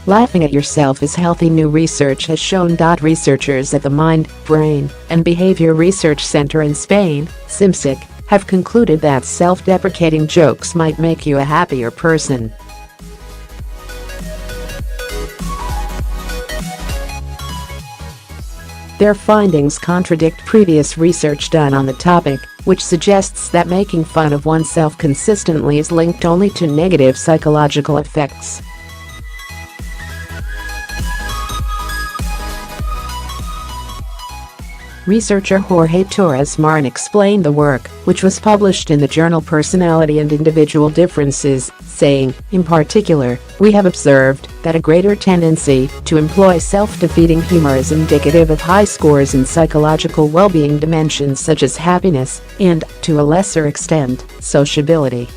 Laughing at yourself is healthy. New research has shown that researchers at the Mind, Brain, and Behavior Research Center in Spain, CIMCYC, have concluded that self-deprecating jokes might make you a happier person. Their findings contradict previous research done on the topic, which suggests that making fun of oneself consistently is linked only to negative psychological effects. Researcher Jorge Torres Marín explained the work, which was published in the journal Personality and Individual Differences, saying, "In particular, we have observed that a greater tendency to employ self-defeating humor is indicative of high scores in psychological well-being dimensions such as happiness and, to a lesser extent, sociability."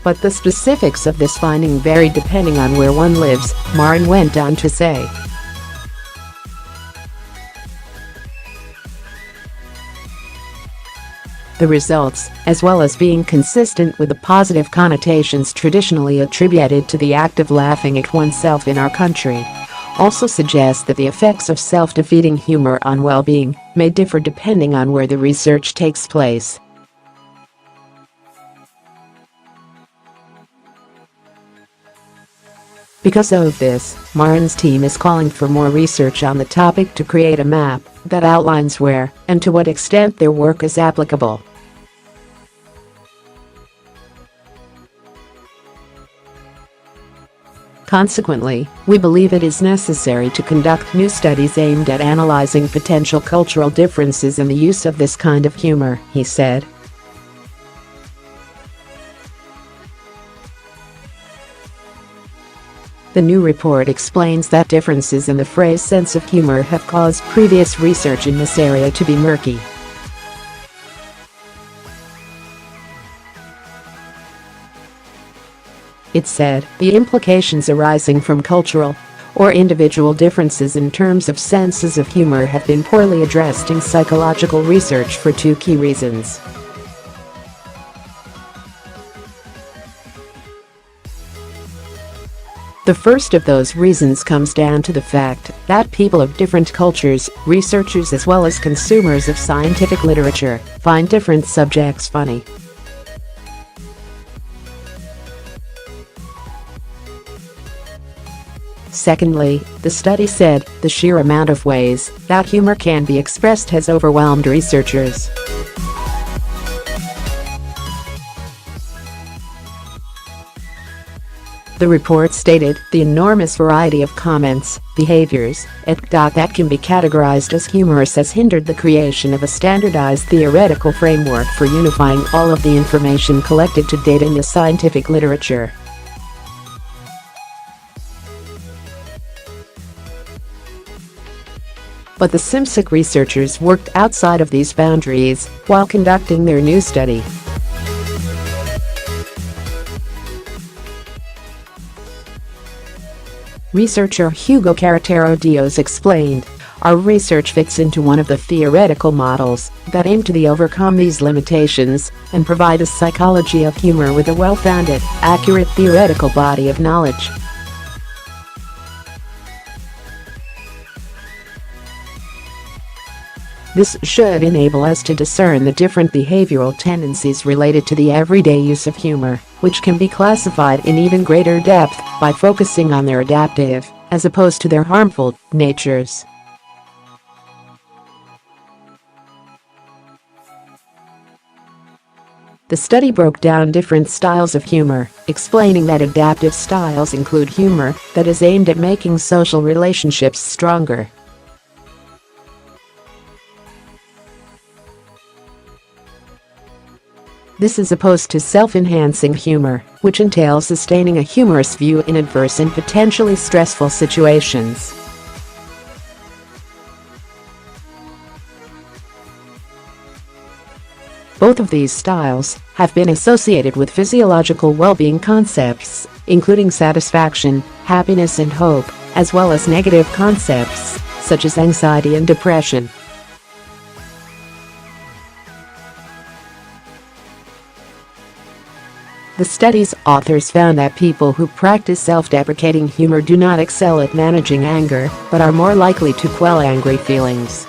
But the specifics of this finding vary depending on where one lives, Marín went on to say. The results, as well as being consistent with the positive connotations traditionally attributed to the act of laughing at oneself in our country, also suggest that the effects of self-defeating humor on well-being may differ depending on where the research takes place. Because of this, Marín's team is calling for more research on the topic to create a map that outlines where and to what extent their work is applicable. Consequently, we believe it is necessary to conduct new studies aimed at analyzing potential cultural differences in the use of this kind of humor, he said. The new report explains that differences in the phrase sense of humor have caused previous research in this area to be murky. It said, the implications arising from cultural or individual differences in terms of senses of humor have been poorly addressed in psychological research for two key reasons. The first of those reasons comes down to the fact that people of different cultures, researchers as well as consumers of scientific literature, find different subjects funny. Secondly, the study said the sheer amount of ways that humor can be expressed has overwhelmed researchers. The report stated the enormous variety of comments, behaviors, etc. that can be categorized as humorous has hindered the creation of a standardized theoretical framework for unifying all of the information collected to date in the scientific literature. But the CIMCYC researchers worked outside of these boundaries while conducting their new study. Researcher Hugo Carretero Dios explained, "Our research fits into one of the theoretical models that aim to overcome these limitations and provide a psychology of humor with a well-founded, accurate theoretical body of knowledge." This should enable us to discern the different behavioral tendencies related to the everyday use of humor, which can be classified in even greater depth by focusing on their adaptive, as opposed to their harmful, natures. The study broke down different styles of humor, explaining that adaptive styles include humor that is aimed at making social relationships stronger. This is opposed to self-enhancing humor, which entails sustaining a humorous view in adverse and potentially stressful situations. Both of these styles have been associated with physiological well-being concepts, including satisfaction, happiness and hope, as well as negative concepts, such as anxiety and depression. The study's authors found that people who practice self-deprecating humor do not excel at managing anger, but are more likely to quell angry feelings.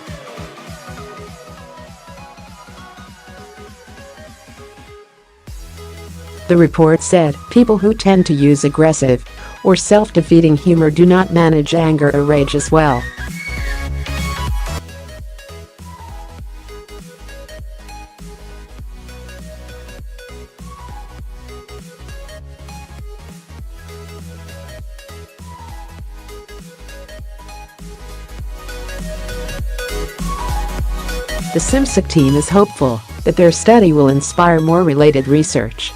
The report said people who tend to use aggressive or self-defeating humor do not manage anger or rage as well. The CIMCYC team is hopeful that their study will inspire more related research.